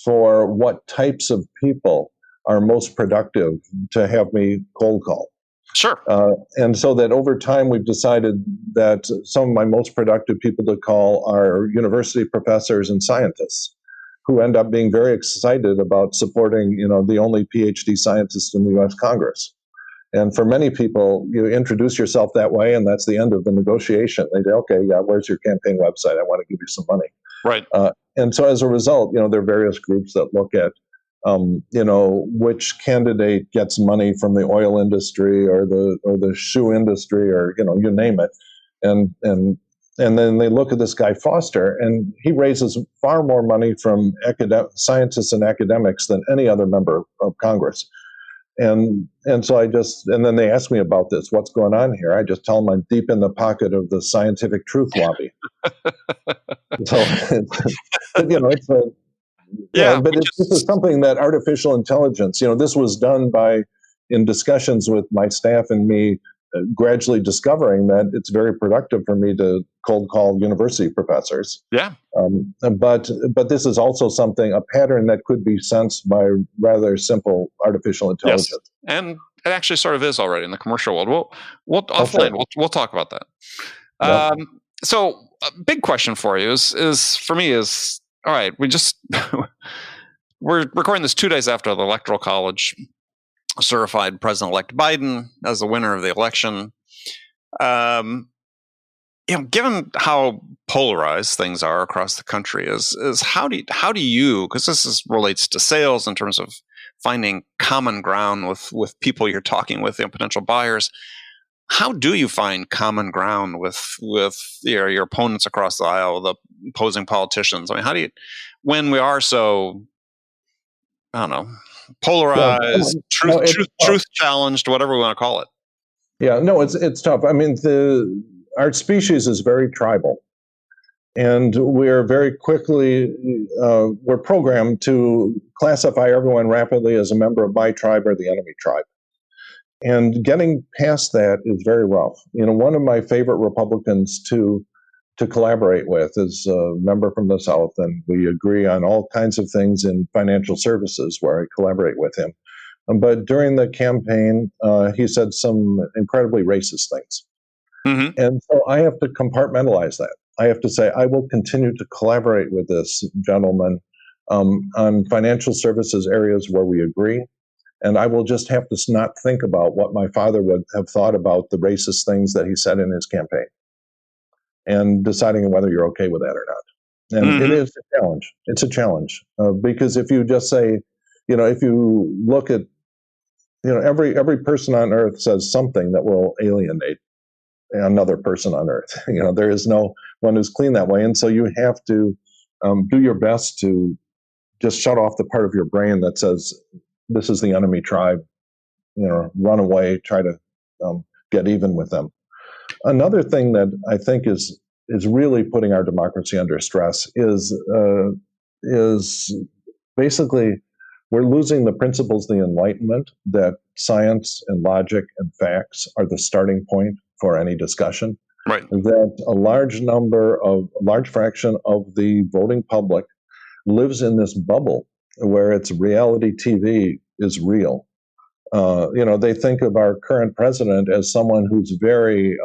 for what types of people are most productive to have me cold call. Sure. And so that over time we've decided that some of my most productive people to call are university professors and scientists who end up being very excited about supporting, the only PhD scientist in the U.S. Congress. And for many people, you introduce yourself that way, and that's the end of the negotiation. They say, okay, where's your campaign website? I want to give you some money. Right. And so as a result, there are various groups that look at, which candidate gets money from the oil industry or the shoe industry or, you name it. And then they look at this guy Foster, and he raises far more money from scientists and academics than any other member of Congress. And so and then they ask me about this, what's going on here? I just tell them I'm deep in the pocket of the scientific truth lobby. So, this is something that artificial intelligence, this was done in discussions with my staff and me, gradually discovering that it's very productive for me to cold call university professors. Yeah. But this is also a pattern that could be sensed by rather simple artificial intelligence. Yes. And it actually sort of is already in the commercial world. We'll offline. We'll talk about that. Yep. So a big question for you is for me is, all right, we're recording this 2 days after the Electoral College certified President-elect Biden as the winner of the election. Given how polarized things are across the country, is how do you, because this relates to sales in terms of finding common ground with people you're talking with, potential buyers. How do you find common ground with your opponents across the aisle, the opposing politicians? I mean, how do you, when we are so, I don't know, polarized, truth challenged, whatever we want to call it? Yeah, no, it's tough. I mean, our species is very tribal, and we're very quickly we're programmed to classify everyone rapidly as a member of my tribe or the enemy tribe. And getting past that is very rough. One of my favorite Republicans to collaborate with is a member from the South, and we agree on all kinds of things in financial services where I collaborate with him. But during the campaign, he said some incredibly racist things. Mm-hmm. And so I have to compartmentalize that. I have to say, I will continue to collaborate with this gentleman on financial services areas where we agree. And I will just have to not think about what my father would have thought about the racist things that he said in his campaign and deciding whether you're okay with that or not. And it is a challenge. It's a challenge because if you just say, if you look at, every person on earth says something that will alienate another person on earth. There is no one who's clean that way. And so you have to do your best to just shut off the part of your brain that says, this is the enemy tribe, run away, try to get even with them. Another thing that I think is really putting our democracy under stress is basically we're losing the principles of the Enlightenment, that science and logic and facts are the starting point for any discussion. Right. That a large fraction of the voting public lives in this bubble where it's reality TV is real. They think of our current president as someone who's very,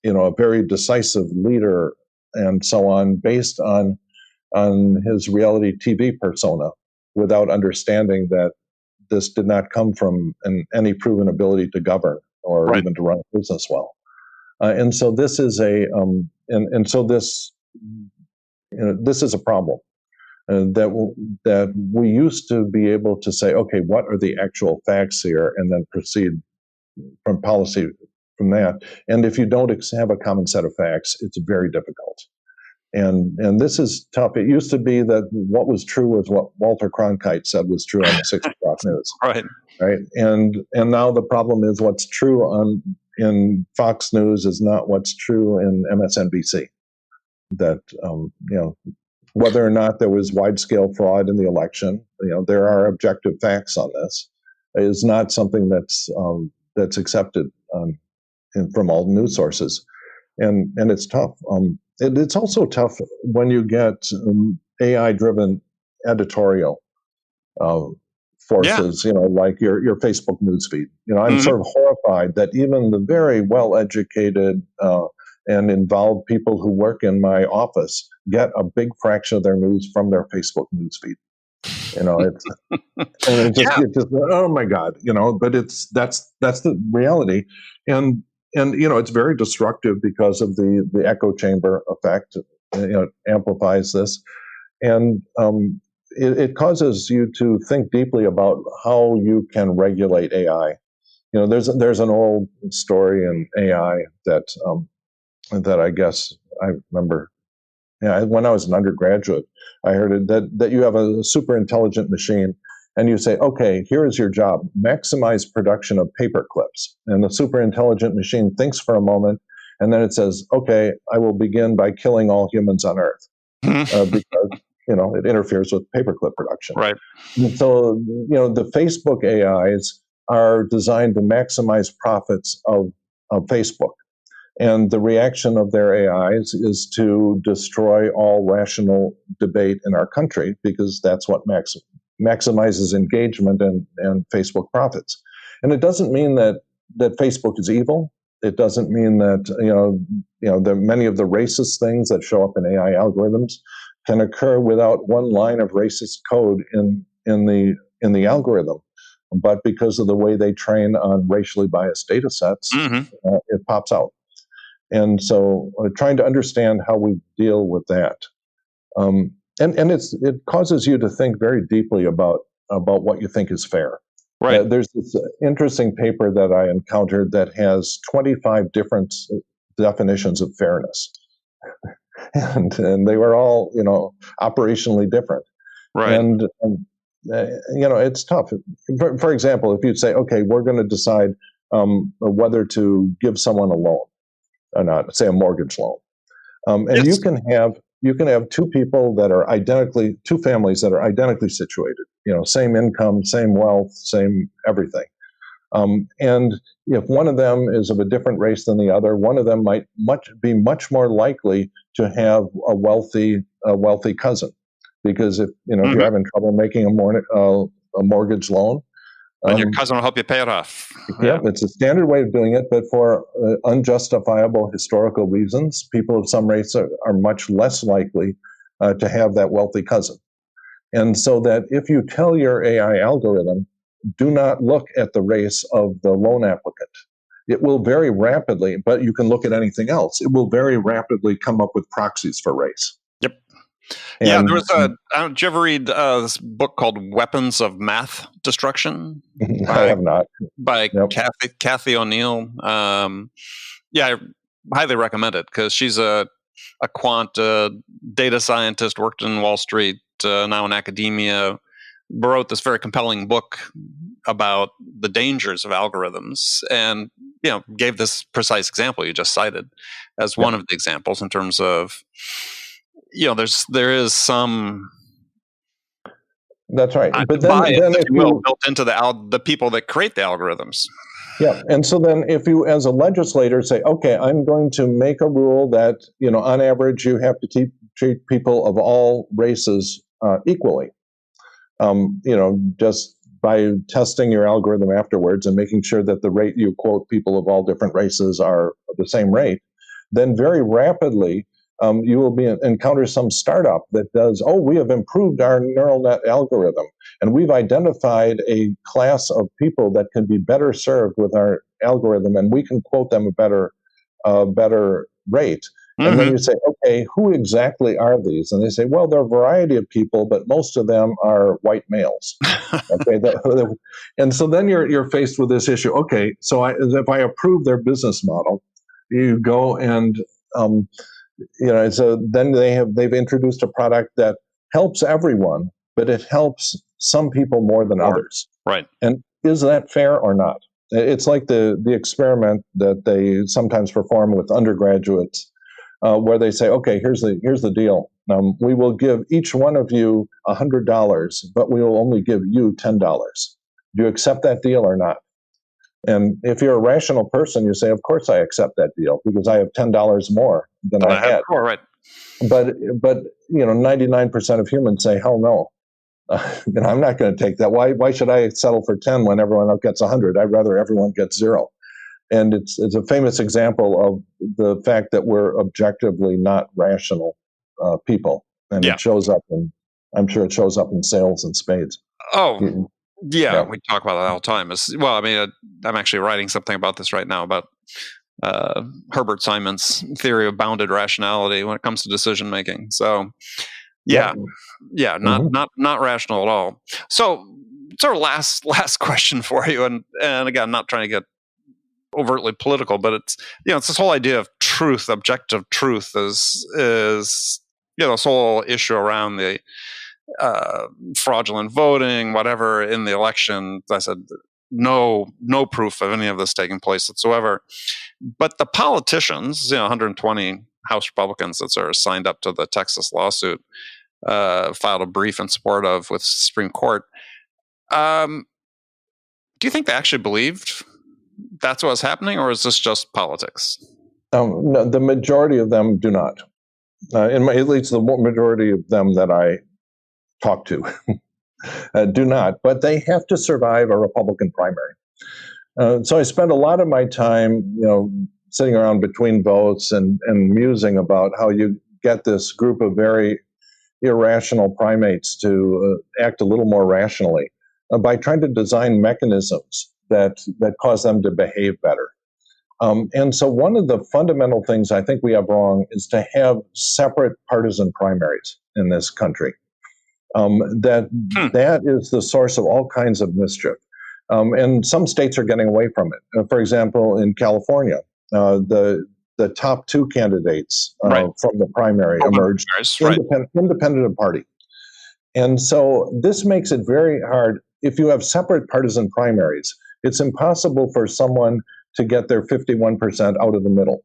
a very decisive leader and so on, based on his reality TV persona, without understanding that this did not come from any proven ability to govern or even to run a business well. And so this is this is a problem. That we used to be able to say, okay, what are the actual facts here, and then proceed from policy from that. And if you don't have a common set of facts, it's very difficult. And this is tough. It used to be that what was true was what Walter Cronkite said was true on the 6 o'clock news. Right. And now the problem is what's true in Fox News is not what's true in MSNBC. That whether or not there was wide-scale fraud in the election, there are objective facts on this, is not something that's accepted from all news sources, and it's tough. It's also tough when you get AI-driven editorial forces, like your Facebook newsfeed. I'm sort of horrified that even the very well-educated and involved people who work in my office get a big fraction of their news from their Facebook newsfeed. It's just oh my God, but that's the reality, and it's very destructive because of the echo chamber effect. It amplifies this, and it causes you to think deeply about how you can regulate AI. There's an old story in AI that I guess I remember. When I was an undergraduate, I heard it that you have a super intelligent machine, and you say, okay, here is your job: maximize production of paper clips. And the super intelligent machine thinks for a moment, and then it says, okay, I will begin by killing all humans on Earth because it interferes with paperclip production. Right. And so the Facebook AIs are designed to maximize profits of Facebook. And the reaction of their AIs is to destroy all rational debate in our country, because that's what maximizes engagement and Facebook profits. And it doesn't mean that Facebook is evil. It doesn't mean that that many of the racist things that show up in AI algorithms can occur without one line of racist code in the algorithm. But because of the way they train on racially biased data sets, it pops out. And so trying to understand how we deal with that. And it causes you to think very deeply about what you think is fair. Right. There's this interesting paper that I encountered that has 25 different definitions of fairness. and they were all, operationally different. Right. And it's tough. For example, if you'd say, okay, we're going to decide whether to give someone a loan or not, say a mortgage loan. And yes. you can have two families that are identically situated, same income, same wealth, same everything. And if one of them is of a different race than the other, one of them might be much more likely to have a wealthy cousin, because if you're having trouble making a mortgage loan, and your cousin will help you pay it off. Yeah, it's a standard way of doing it, but for unjustifiable historical reasons, people of some race are much less likely to have that wealthy cousin. And so that if you tell your AI algorithm, do not look at the race of the loan applicant, it will very rapidly, but you can look at anything else, it will very rapidly come up with proxies for race. Yep. Yeah, there was did you ever read this book called Weapons of Math Destruction? I have not. By Kathy O'Neill. I highly recommend it, because she's a quant data scientist, worked in Wall Street, now in academia, wrote this very compelling book about the dangers of algorithms, and gave this precise example you just cited as one of the examples, in terms of there is some. That's right. But bias, if you will, built into the people that create the algorithms. Yeah, and so then if you, as a legislator, say, okay, I'm going to make a rule that on average you have to treat people of all races equally, just by testing your algorithm afterwards and making sure that the rate you quote people of all different races are the same rate, then very rapidly you will encounter some startup that does, we have improved our neural net algorithm, and we've identified a class of people that can be better served with our algorithm, and we can quote them a better rate. And then you say, okay, who exactly are these? And they say, well, there are a variety of people, but most of them are white males. Okay, and so then you're faced with this issue. Okay, so if I approve their business model, you go and so then they've introduced a product that helps everyone, but it helps some people more than others. Right. And is that fair or not? It's like the experiment that they sometimes perform with undergraduates, where they say, okay, here's the deal. We will give each one of you $100, but we will only give you $10. Do you accept that deal or not? And if you're a rational person, you say, of course I accept that deal, because I have $10 more than I had. Right. But 99% of humans say, hell no. I'm not going to take that. Why should I settle for 10 when everyone else gets 100? I'd rather everyone gets 0. And it's a famous example of the fact that we're objectively not rational people. And it shows up I'm sure it shows up in sales and spades. Yeah, we talk about that all the time. I'm actually writing something about this right now, about Herbert Simon's theory of bounded rationality when it comes to decision making. So, not rational at all. So, it's our last question for you, and again, I'm not trying to get overtly political, but it's this whole idea of truth, objective truth, is this whole issue around the fraudulent voting, whatever, in the election. I said no proof of any of this taking place whatsoever. But the politicians, 120 House Republicans that are signed up to the Texas lawsuit, filed a brief in support of with the Supreme Court. Do you think they actually believed that's what was happening, or is this just politics? No, the majority of them do not. At least the majority of them that I talk to do not, but they have to survive a Republican primary. So I spend a lot of my time, sitting around between votes and musing about how you get this group of very irrational primates to act a little more rationally by trying to design mechanisms that cause them to behave better. And so one of the fundamental things I think we have wrong is to have separate partisan primaries in this country. That is the source of all kinds of mischief. And some states are getting away from it. For example, in California, the top two candidates from the primary emerged independent of party. And so this makes it very hard. If you have separate partisan primaries, it's impossible for someone to get their 51% out of the middle.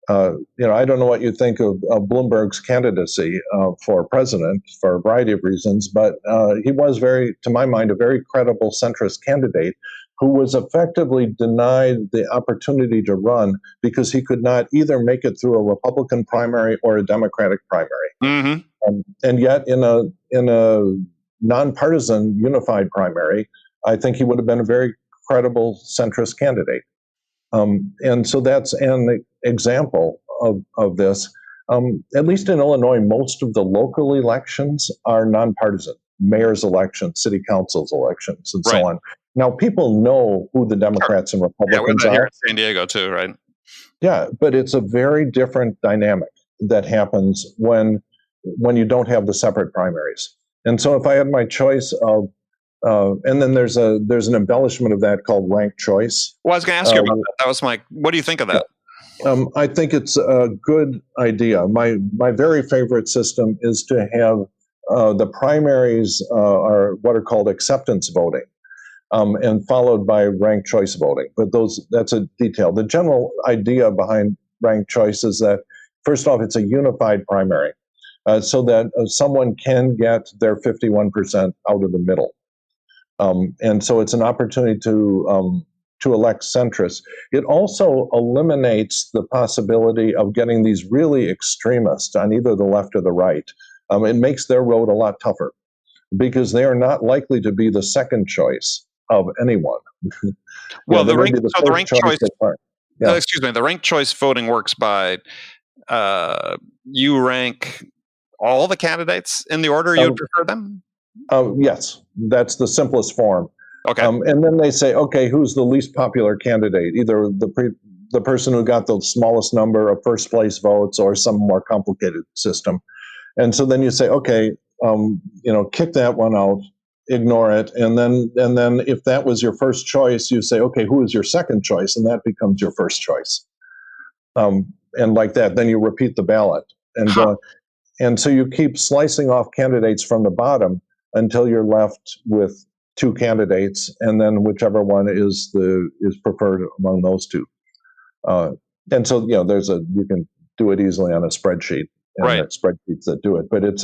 I don't know what you think of Bloomberg's candidacy for president for a variety of reasons, but he was to my mind, a very credible centrist candidate. who was effectively denied the opportunity to run because he could not either make it through a Republican primary or a Democratic primary. Mm-hmm. And yet, in a nonpartisan unified primary, I think he would have been a very credible centrist candidate. And so that's an example of this. At least in Illinois, most of the local elections are nonpartisan. Mayor's elections, city council's elections, and so on. Now, people know who the Democrats and Republicans we're are. here in San Diego too, right? Yeah, but it's a very different dynamic that happens when you don't have the separate primaries. And so, if I had my choice of, and then there's an embellishment of that called ranked choice. Well, I was going to ask you about that. That was what do you think of that? I think it's a good idea. My very favorite system is to have the primaries are what are called acceptance voting, and followed by ranked choice voting. But that's a detail. The general idea behind ranked choice is that, first off, it's a unified primary, so that someone can get their 51% out of the middle. And so it's an opportunity to elect centrists. It also eliminates the possibility of getting these really extremists on either the left or the right. It makes their road a lot tougher because they are not likely to be the second choice of anyone. Well, the ranked choice voting works by you rank all the candidates in the order you would prefer them? Yes, that's the simplest form. Okay. And then they say, okay, who's the least popular candidate? Either the person who got the smallest number of first place votes or some more complicated system. And so then you say, okay, kick that one out, ignore it. And then if that was your first choice, you say, okay, who is your second choice? And that becomes your first choice. And like that, then you repeat the ballot and go on. And so you keep slicing off candidates from the bottom until you're left with two candidates, and then whichever one is preferred among those two. And so you can do it easily on a spreadsheet, and there are spreadsheets that do it. But it's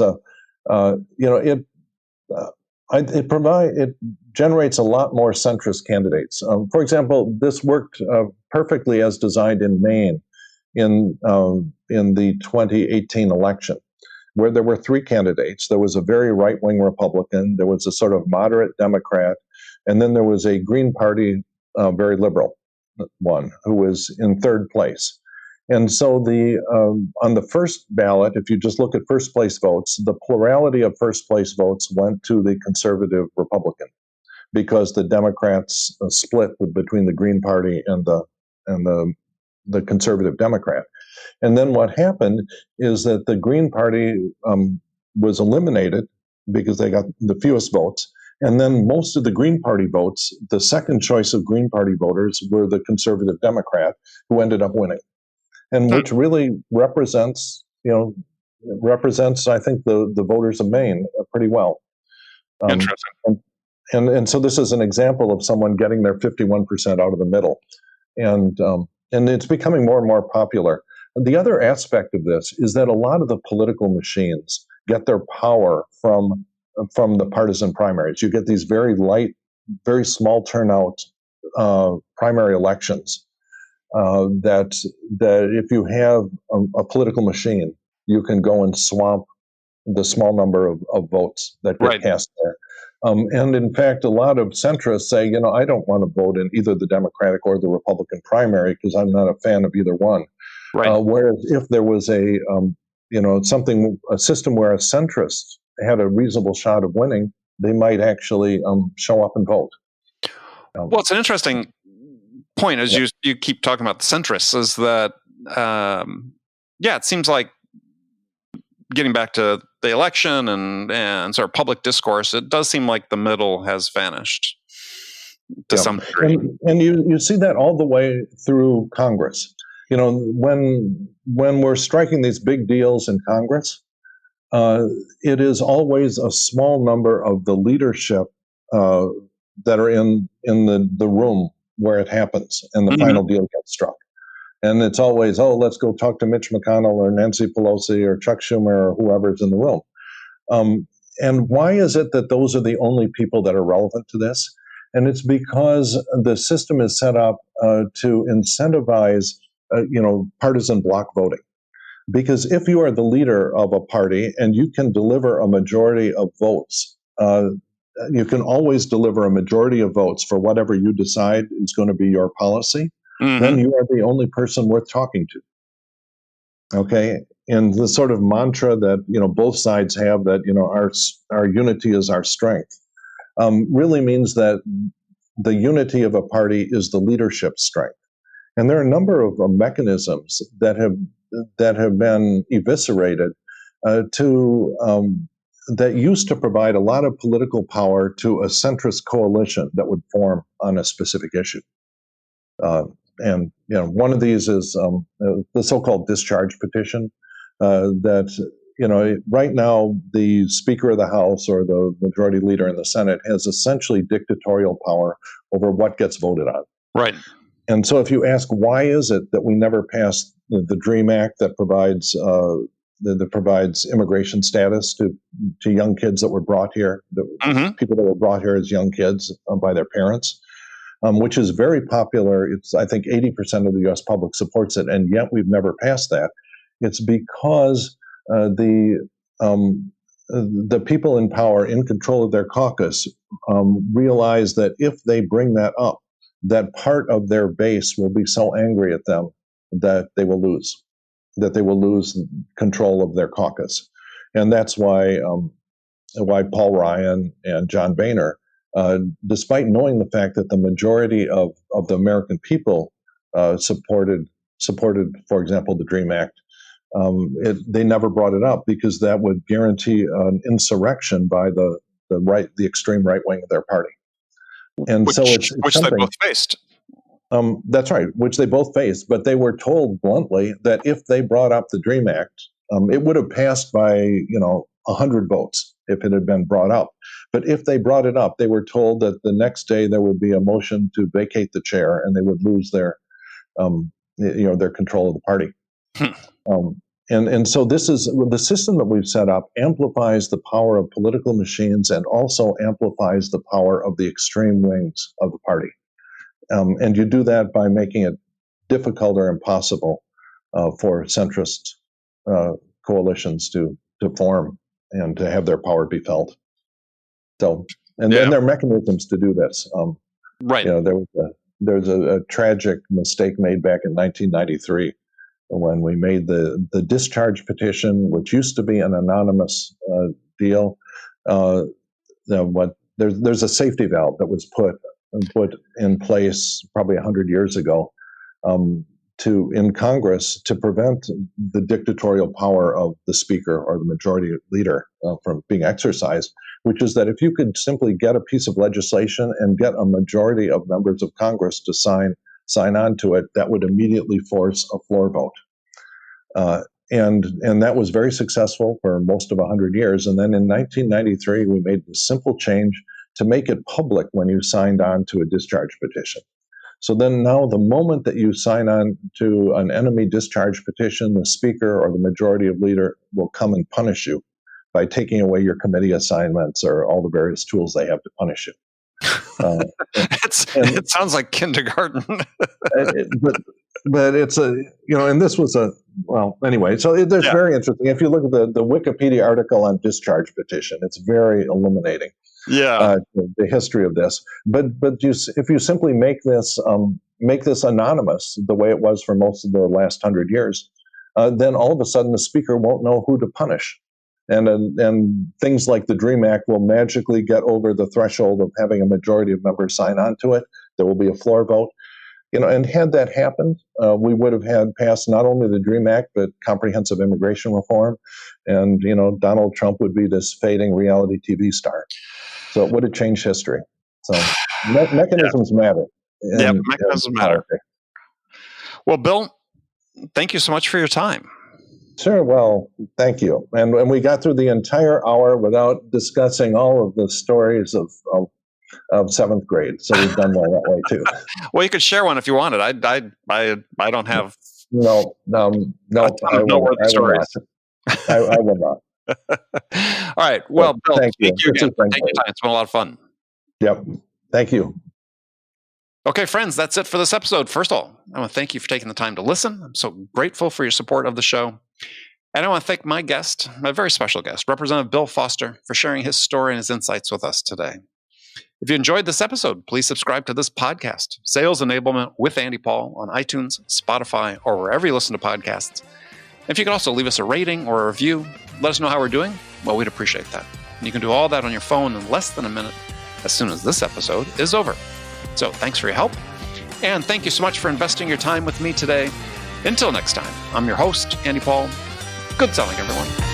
it generates a lot more centrist candidates. For example, this worked perfectly as designed in Maine in the 2018 election, where there were three candidates. There was a very right-wing Republican, there was a sort of moderate Democrat, and then there was a Green Party, very liberal one, who was in third place. And so on the first ballot, if you just look at first place votes, the plurality of first place votes went to the conservative Republican, because the Democrats split between the Green Party and the conservative Democrat. And then what happened is that the Green Party was eliminated because they got the fewest votes. And then most of the Green Party votes, the second choice of Green Party voters, were the conservative Democrat, who ended up winning. And which really represents, I think, the voters of Maine pretty well. Interesting. And so this is an example of someone getting their 51% out of the middle. And it's becoming more and more popular. The other aspect of this is that a lot of the political machines get their power from the partisan primaries. You get these very light, very small turnout primary elections that if you have a political machine, you can go and swamp the small number of votes that get cast there. And in fact, a lot of centrists say, I don't want to vote in either the Democratic or the Republican primary because I'm not a fan of either one. Right. Whereas if there was a system where a centrist had a reasonable shot of winning, they might actually show up and vote. Well, it's an interesting point as you keep talking about the centrists, is that it seems like, getting back to the election and sort of public discourse, it does seem like the middle has vanished to some degree. And you see that all the way through Congress. When we're striking these big deals in Congress, it is always a small number of the leadership that are in the room where it happens and the final deal gets struck. And it's always, let's go talk to Mitch McConnell or Nancy Pelosi or Chuck Schumer or whoever's in the room. And why is it that those are the only people that are relevant to this? And it's because the system is set up to incentivize, partisan block voting. Because if you are the leader of a party and you can deliver a majority of votes, you can always deliver a majority of votes for whatever you decide is going to be your policy, then you are the only person worth talking to. Okay, and the sort of mantra that both sides have, that our unity is our strength, really means that the unity of a party is the leadership's strength. And there are a number of mechanisms that have been eviscerated that used to provide a lot of political power to a centrist coalition that would form on a specific issue. And one of these is the so-called discharge petition. Right now the Speaker of the House or the Majority Leader in the Senate has essentially dictatorial power over what gets voted on. Right. And so if you ask why is it that we never passed the DREAM Act that provides immigration status to young kids that were brought here, people that were brought here as young kids by their parents, which is very popular. It's, I think, 80% of the U.S. public supports it, and yet we've never passed that. It's because the people in power, in control of their caucus, realize that if they bring that up, that part of their base will be so angry at them that they will lose control of their caucus. And that's why Paul Ryan and John Boehner, despite knowing the fact that the majority of the American people supported, for example, the DREAM Act, they never brought it up because that would guarantee an insurrection by the extreme right wing of their party. And which they both faced. That's right, which they both faced. But they were told bluntly that if they brought up the DREAM Act, it would have passed by 100 votes if it had been brought up. But if they brought it up, they were told that the next day there would be a motion to vacate the chair, and they would lose their control of the party. And so this is the system that we've set up amplifies the power of political machines and also amplifies the power of the extreme wings of the party. And you do that by making it difficult or impossible for centrist coalitions to form and to have their power be felt. So, and then there are mechanisms to do this. Right. There's a tragic mistake made back in 1993. When we made the discharge petition, which used to be an anonymous deal, there's a safety valve that was put in place probably 100 years ago in Congress to prevent the dictatorial power of the Speaker or the Majority Leader from being exercised, which is that if you could simply get a piece of legislation and get a majority of members of Congress to sign on to it, that would immediately force a floor vote. And that was very successful for most of 100 years. And then in 1993, we made the simple change to make it public when you signed on to a discharge petition. So then now the moment that you sign on to an enemy discharge petition, the Speaker or the Majority Leader will come and punish you by taking away your committee assignments or all the various tools they have to punish you. It sounds like kindergarten. but it's and this was anyway. So there's very interesting. If you look at the Wikipedia article on discharge petition, it's very illuminating. Yeah, the history of this. But if you simply make this anonymous, the way it was for most of the last 100 years, then all of a sudden the Speaker won't know who to punish. And things like the DREAM Act will magically get over the threshold of having a majority of members sign on to it. There will be a floor vote. And had that happened, we would have had passed not only the DREAM Act, but comprehensive immigration reform. And, Donald Trump would be this fading reality TV star. So it would have changed history. So mechanisms matter. Mechanisms matter. Well, Bill, thank you so much for your time. Sure. Well, thank you. And we got through the entire hour without discussing all of the stories of seventh grade. So we've done well that way too. Well, you could share one if you wanted. I don't have no. I will not. All right. Well, Bill, thank you. Thank you again for taking your time. It's been a lot of fun. Yep. Thank you. Okay, friends, that's it for this episode. First of all, I want to thank you for taking the time to listen. I'm so grateful for your support of the show. And I want to thank my guest, my very special guest, Representative Bill Foster, for sharing his story and his insights with us today. If you enjoyed this episode, please subscribe to this podcast, Sales Enablement with Andy Paul, on iTunes, Spotify, or wherever you listen to podcasts. If you could also leave us a rating or a review, let us know how we're doing, well, we'd appreciate that. And you can do all that on your phone in less than a minute as soon as this episode is over. So thanks for your help, and thank you so much for investing your time with me today. Until next time, I'm your host, Andy Paul. Good selling, everyone.